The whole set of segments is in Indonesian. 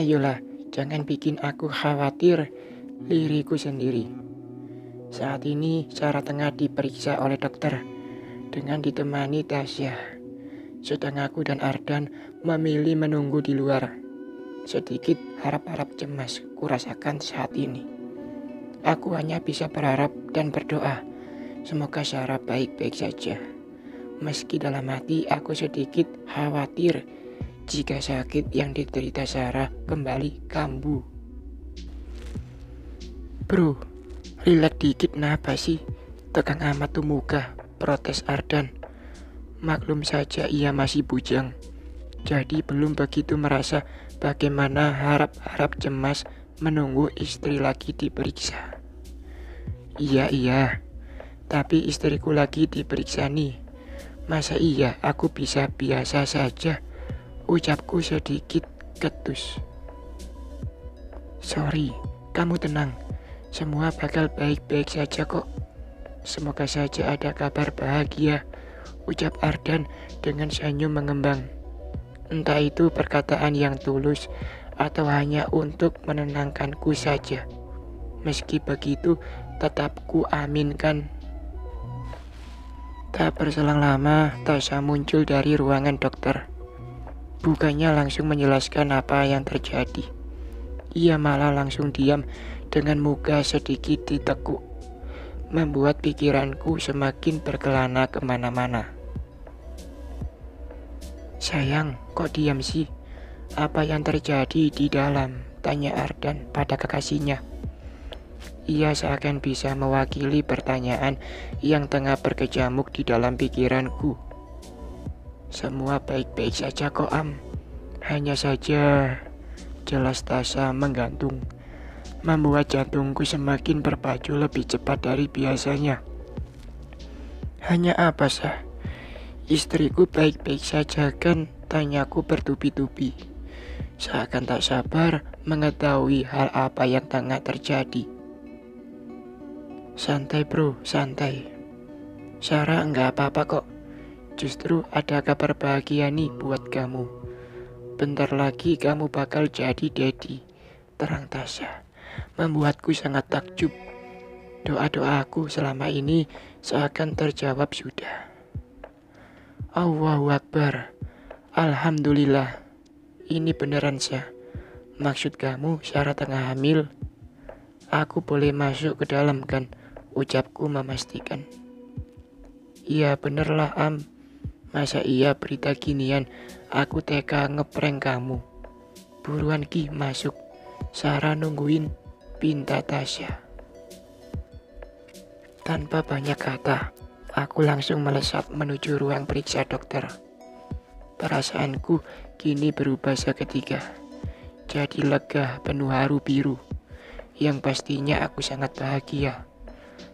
Ayolah, jangan bikin aku khawatir, liriku sendiri. Saat ini Sarah tengah diperiksa oleh dokter dengan ditemani Tasya. Sedang aku dan Ardan memilih menunggu di luar. Sedikit harap-harap cemas kurasakan saat ini. Aku hanya bisa berharap dan berdoa. Semoga Sarah baik-baik saja. Meski dalam hati aku sedikit khawatir jika sakit yang diderita Sarah kembali kambuh. Bro, rileks dikit kenapa sih? Tegang amat tuh muka, protes Ardan. Maklum saja ia masih bujang. Jadi belum begitu merasa bagaimana harap-harap cemas menunggu istri lagi diperiksa. Iya, tapi istriku lagi diperiksa nih. Masa iya aku bisa biasa saja? Ucapku sedikit ketus. Sorry, kamu tenang. Semua bakal baik-baik saja kok. Semoga saja ada kabar bahagia, ucap Ardan dengan senyum mengembang. Entah itu perkataan yang tulus atau hanya untuk menenangkanku saja. Meski begitu, tetap ku aminkan. Tak berselang lama, Tasya muncul dari ruangan dokter. Bukannya langsung menjelaskan apa yang terjadi. Ia malah langsung diam dengan muka sedikit ditekuk, membuat pikiranku semakin berkelana kemana-mana. Sayang, kok diam sih? Apa yang terjadi di dalam? Tanya Ardan pada kekasihnya. Ia seakan bisa mewakili pertanyaan yang tengah berkecamuk di dalam pikiranku. Semua baik-baik saja kok, Am. Hanya saja jelas Tasya menggantung, membuat jantungku semakin berpacu lebih cepat dari biasanya. Hanya apa sah? Istriku baik-baik saja kan? Tanyaku bertubi-tubi. Seakan tak sabar mengetahui hal apa yang tengah terjadi. Santai bro, santai. Sarah enggak apa-apa kok. Justru ada kabar bahagia nih buat kamu. Bentar lagi kamu bakal jadi daddy, terang Tasya, membuatku sangat takjub. Doa-doa aku selama ini seakan terjawab sudah. Allahu Akbar. Alhamdulillah. Ini beneran Syah. Maksud kamu Sarah tengah hamil? Aku boleh masuk ke dalam kan? Ucapku memastikan. Iya benerlah Am. Masa iya berita ginian aku teka ngeprank kamu. Buruan Ki masuk. Sarah nungguin, pinta Tasya. Tanpa banyak kata, aku langsung melesat menuju ruang periksa dokter. Perasaanku kini berubah seketika. Jadi lega penuh haru biru. Yang pastinya aku sangat bahagia.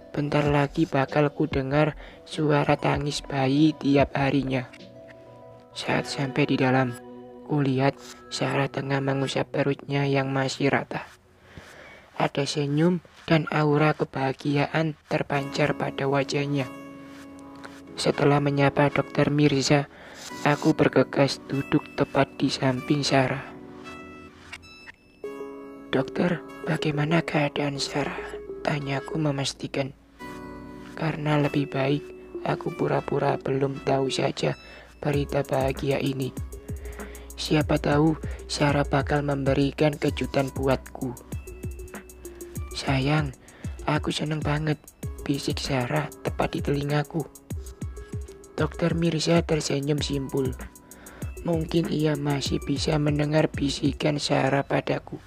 Bentar lagi bakal ku dengar suara tangis bayi tiap harinya. Saat sampai di dalam, kulihat Sarah tengah mengusap perutnya yang masih rata. Ada senyum dan aura kebahagiaan terpancar pada wajahnya. Setelah menyapa Dokter Mirza, aku bergegas duduk tepat di samping Sarah. Dokter, bagaimana keadaan Sarah? Tanyaku memastikan. Karena lebih baik aku pura-pura belum tahu saja berita bahagia ini. Siapa tahu Sarah bakal memberikan kejutan buatku. Sayang, aku seneng banget, bisik Sarah tepat di telingaku. Dokter Mirza tersenyum simpul. Mungkin ia masih bisa mendengar bisikan Sarah padaku.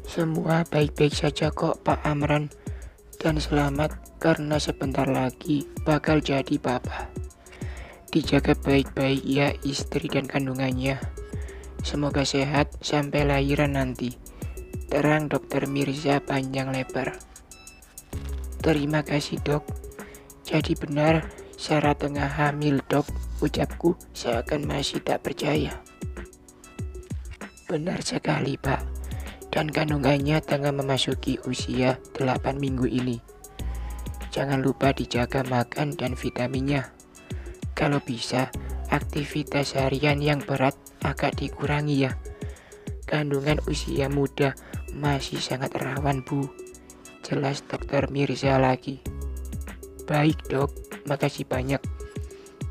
Semua baik-baik saja kok Pak Amran. Dan selamat karena sebentar lagi bakal jadi papa. Dijaga baik-baik ya istri dan kandungannya. Semoga sehat sampai lahiran nanti. Terang Dokter Mirza panjang lebar. Terima kasih dok. Jadi benar Sarah tengah hamil dok, ucapku seakan masih tak percaya. Benar sekali pak. Dan kandungannya tengah memasuki usia 8 minggu ini. Jangan lupa dijaga makan dan vitaminnya. Kalau bisa, aktivitas harian yang berat agak dikurangi ya. Kandungan usia muda masih sangat rawan, Bu. Jelas dokter Mirza lagi. Baik dok, makasih banyak.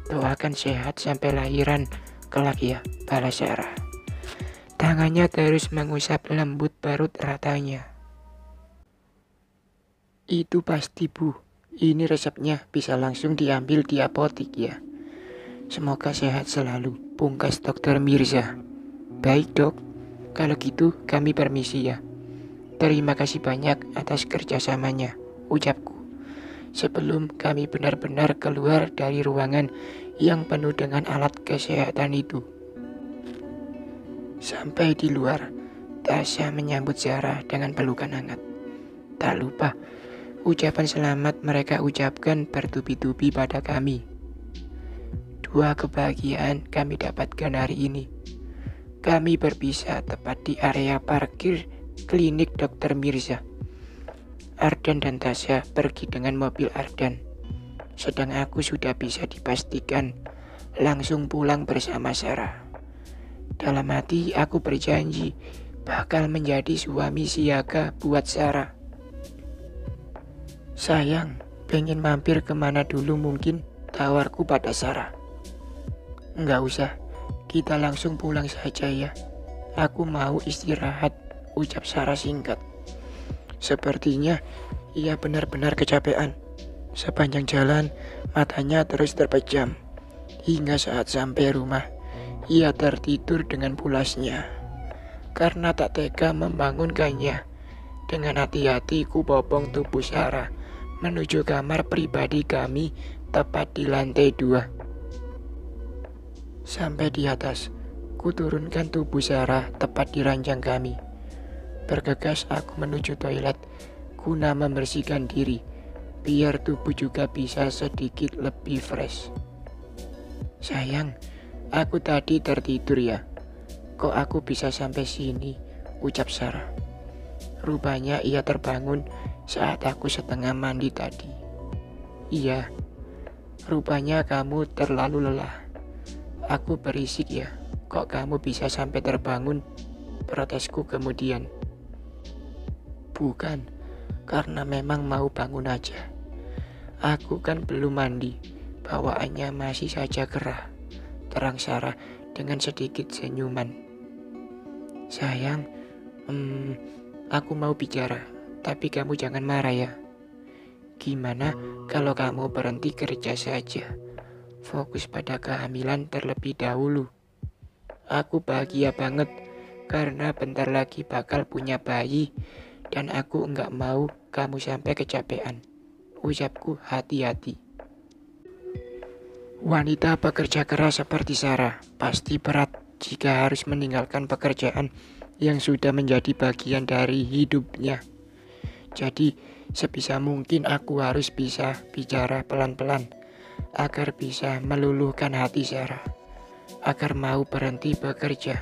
Doakan sehat sampai lahiran kelak ya, balas Sarah. Tangannya terus mengusap lembut parut ratanya. Itu pasti Bu, ini resepnya bisa langsung diambil di apotik ya. Semoga sehat selalu, pungkas dokter Mirza. Baik dok, kalau gitu kami permisi ya. Terima kasih banyak atas kerjasamanya, ucapku. Sebelum kami benar-benar keluar dari ruangan yang penuh dengan alat kesehatan itu. Sampai di luar, Tasya menyambut Sarah dengan pelukan hangat. Tak lupa, ucapan selamat mereka ucapkan bertubi-tubi pada kami. Dua kebahagiaan kami dapatkan hari ini. Kami berpisah tepat di area parkir klinik Dr. Mirza. Ardan dan Tasya pergi dengan mobil Ardan, sedang aku sudah bisa dipastikan langsung pulang bersama Sarah. Dalam hati aku berjanji bakal menjadi suami siaga buat Sarah. Sayang, pengen mampir kemana dulu mungkin, tawarku pada Sarah. Enggak usah, kita langsung pulang saja ya. Aku mau istirahat, ucap Sarah singkat. Sepertinya ia benar-benar kecapean. Sepanjang jalan, matanya terus terpejam. Hingga saat sampai rumah, ia tertidur dengan pulasnya. Karena tak tega membangunkannya, dengan hati-hati ku bopong tubuh Sarah menuju kamar pribadi kami tepat di lantai 2. Sampai di atas, ku turunkan tubuh Sarah tepat di ranjang kami. Bergegas aku menuju toilet guna membersihkan diri, biar tubuh juga bisa sedikit lebih fresh. Sayang, aku tadi tertidur ya. Kok aku bisa sampai sini, ucap Sarah. Rupanya ia terbangun saat aku setengah mandi tadi. Iya, rupanya kamu terlalu lelah. Aku berisik ya, kok kamu bisa sampai terbangun, protesku kemudian. Bukan, karena memang mau bangun aja. Aku kan belum mandi, bawaannya masih saja gerah, terang Sarah dengan sedikit senyuman. Sayang, aku mau bicara, tapi kamu jangan marah ya. Gimana kalau kamu berhenti kerja saja, fokus pada kehamilan terlebih dahulu. Aku bahagia banget karena bentar lagi bakal punya bayi. Dan aku enggak mau kamu sampai kecapean, ucapku hati-hati. Wanita pekerja keras seperti Sarah pasti berat jika harus meninggalkan pekerjaan yang sudah menjadi bagian dari hidupnya. Jadi sebisa mungkin aku harus bisa bicara pelan-pelan agar bisa meluluhkan hati Sarah, agar mau berhenti bekerja.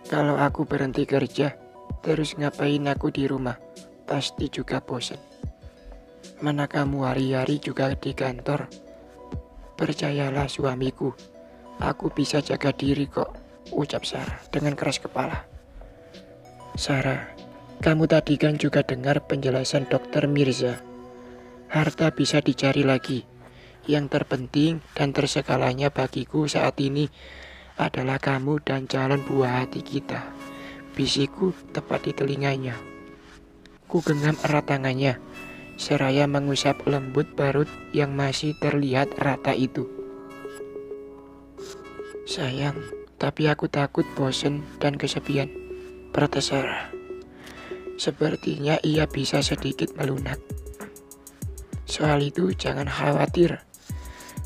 Kalau aku berhenti kerja, terus ngapain aku di rumah? Pasti juga bosan. Mana kamu hari-hari juga di kantor? Percayalah suamiku, aku bisa jaga diri kok, ucap Sarah dengan keras kepala. Sarah, kamu tadi kan juga dengar penjelasan dokter Mirza. Harta bisa dicari lagi. Yang terpenting dan tersegalanya bagiku saat ini adalah kamu dan calon buah hati kita, bisikku tepat di telinganya. Ku genggam erat tangannya, seraya mengusap lembut parut yang masih terlihat rata itu. Sayang, tapi aku takut bosen dan kesepian, protes Sarah. Sepertinya ia bisa sedikit melunak. Soal itu jangan khawatir,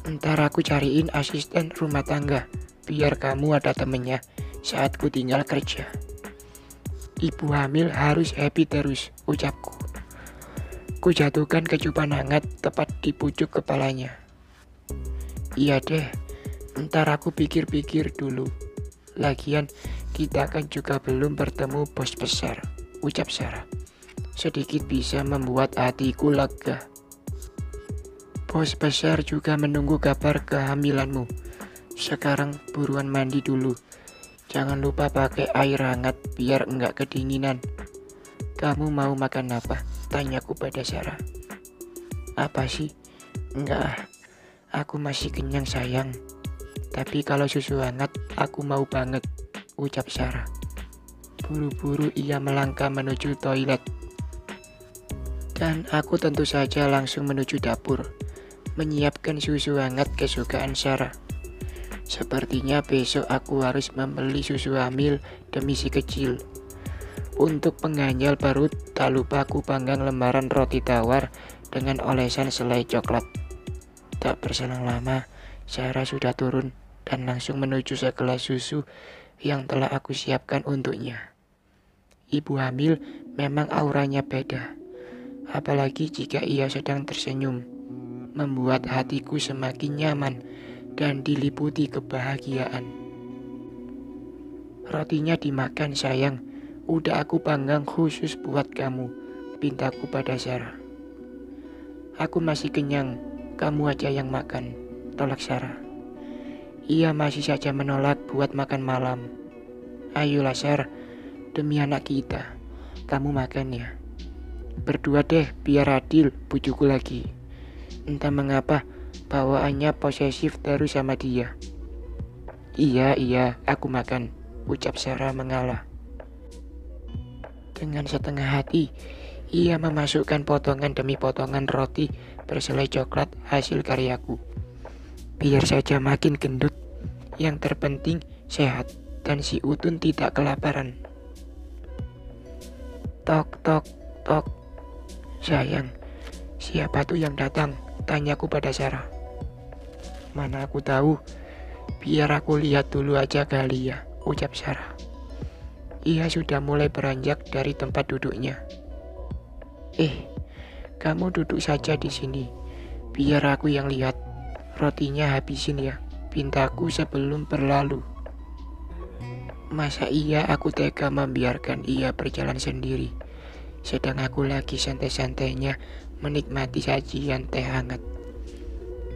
ntar aku cariin asisten rumah tangga, biar kamu ada temennya saat ku tinggal kerja. Ibu hamil harus happy terus, ucapku. Ku jatuhkan kecupan hangat tepat di pucuk kepalanya. Iya deh, ntar aku pikir-pikir dulu. Lagian kita kan juga belum bertemu bos besar, ucap Sarah. Sedikit bisa membuat hatiku lega. Bos besar juga menunggu kabar kehamilanmu. Sekarang buruan mandi dulu, Jangan lupa pakai air hangat biar enggak kedinginan. Kamu mau makan apa? Tanyaku pada Sarah. Apa sih? Enggak, aku masih kenyang sayang. Tapi kalau susu hangat aku mau banget, ucap Sarah. Buru-buru ia melangkah menuju toilet. Dan aku tentu saja langsung menuju dapur, menyiapkan susu hangat kesukaan Sarah. Sepertinya besok aku harus membeli susu hamil demi si kecil. Untuk pengganjal perut, tak lupa aku panggang lembaran roti tawar dengan olesan selai coklat. Tak berselang lama, Sarah sudah turun dan langsung menuju segelas susu yang telah aku siapkan untuknya. Ibu hamil memang auranya beda, apalagi jika ia sedang tersenyum, membuat hatiku semakin nyaman dan diliputi kebahagiaan. Rotinya dimakan sayang, udah aku panggang khusus buat kamu, pintaku pada Sarah. Aku masih kenyang, kamu aja yang makan, tolak Sarah. Ia masih saja menolak buat makan malam. Ayolah Sarah, demi anak kita, kamu makan ya. Berdua deh biar adil, bujuku lagi. Entah mengapa bawaannya posesif terus sama dia. Iya, aku makan, ucap Sarah mengalah. Dengan setengah hati, ia memasukkan potongan demi potongan roti berselai coklat hasil karyaku. Biar saja makin gendut, yang terpenting sehat dan si Utun tidak kelaparan. Tok, tok, tok. Sayang, siapa tuh yang datang? Tanyaku pada Sarah. Mana aku tahu, biar aku lihat dulu aja kali ya, ucap Sarah. Ia sudah mulai beranjak dari tempat duduknya. Kamu duduk saja di sini, biar aku yang lihat. Rotinya habisin ya, pintaku sebelum berlalu. Masa iya aku tega membiarkan ia berjalan sendiri, sedang aku lagi santai-santainya menikmati sajian teh hangat.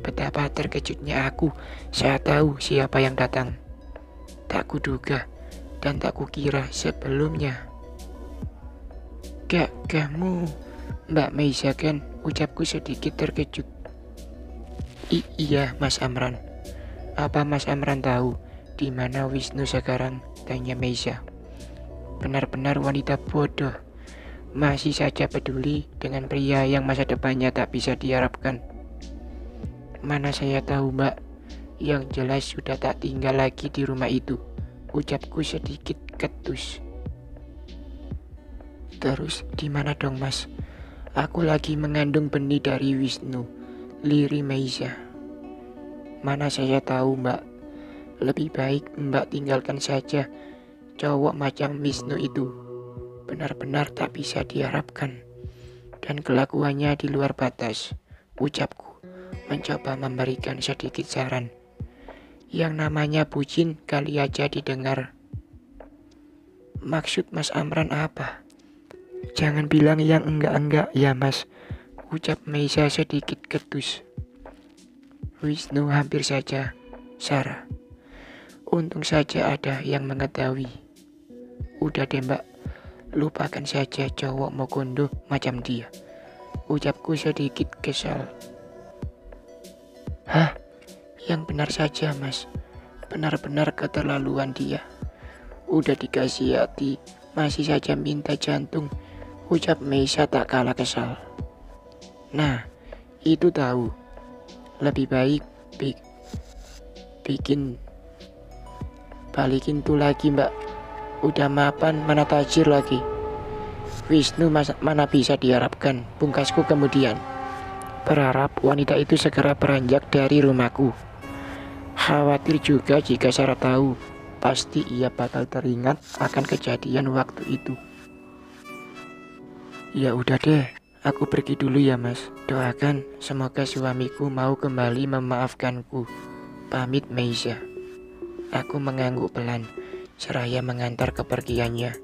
Betapa terkejutnya aku saat tahu siapa yang datang. Tak kuduga dan tak kukira sebelumnya. Kamu Mbak Meisa kan? Ucapku sedikit terkejut. Iya Mas Amran. Apa Mas Amran tahu di mana Wisnu sekarang? Tanya Meisa. Benar-benar wanita bodoh, masih saja peduli dengan pria yang masa depannya tak bisa diharapkan. Mana saya tahu Mbak, yang jelas sudah tak tinggal lagi di rumah itu, ucapku sedikit ketus. Terus di mana dong Mas? Aku lagi mengandung benih dari Wisnu, lirih Meisa. Mana saya tahu Mbak, lebih baik Mbak tinggalkan saja cowok macam Wisnu itu. Benar-benar tak bisa diharapkan dan kelakuannya di luar batas, ucapku mencoba memberikan sedikit saran. Yang namanya bucin kali aja didengar. Maksud Mas Amran apa? Jangan bilang yang enggak-enggak ya Mas, ucap Meisa sedikit ketus. Wisnu hampir saja, Sarah. Untung saja ada yang mengetahui. Udah deh Mbak, lupakan saja cowok mokondo macam dia, ucapku sedikit kesal. Hah? Yang benar saja Mas, benar-benar keterlaluan dia. Udah dikasih hati, masih saja minta jantung, ucap Meisa tak kalah kesal. Nah, itu tahu. Lebih baik balikin tuh lagi Mbak. Udah mapan mana tajir lagi. Wisnu mana bisa diharapkan, pungkasku kemudian. Berharap wanita itu segera beranjak dari rumahku. Khawatir juga jika Sarah tahu, pasti ia bakal teringat akan kejadian waktu itu. Ya udah deh, aku pergi dulu ya Mas. Doakan semoga suamiku mau kembali memaafkanku. Pamit Meisa. Aku mengangguk pelan, seraya mengantar kepergiannya.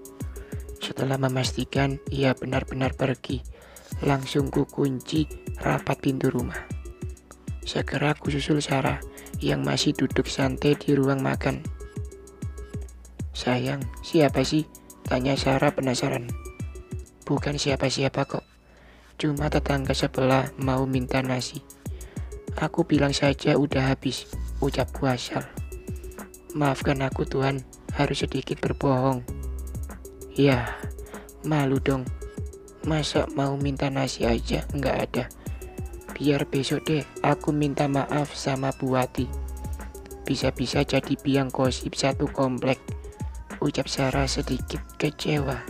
Setelah memastikan ia benar-benar pergi, langsung ku kunci rapat pintu rumah. Segera ku susul Sarah yang masih duduk santai di ruang makan. Sayang, siapa sih? Tanya Sarah penasaran. Bukan siapa-siapa kok. Cuma tetangga sebelah mau minta nasi. Aku bilang saja udah habis, ucapku asal. Maafkan aku Tuhan, harus sedikit berbohong. Ya, malu dong. Masa mau minta nasi aja nggak ada. Biar besok deh aku minta maaf sama Bu Wati. Bisa-bisa jadi biang gosip satu komplek, ucap Sarah sedikit kecewa.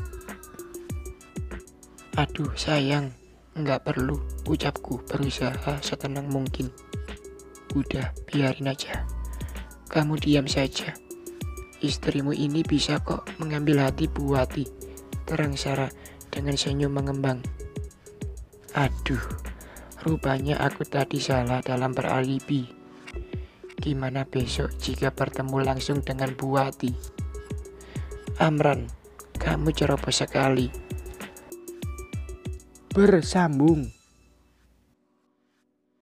Aduh sayang, nggak perlu, ucapku berusaha setenang mungkin. Udah, biarin aja. Kamu diam saja. Istrimu ini bisa kok mengambil hati Bu Wati, terang Sarah dengan senyum mengembang. Aduh, rupanya aku tadi salah dalam beralibi. Gimana besok jika bertemu langsung dengan Bu Wati? Amran, kamu ceroboh sekali. Bersambung.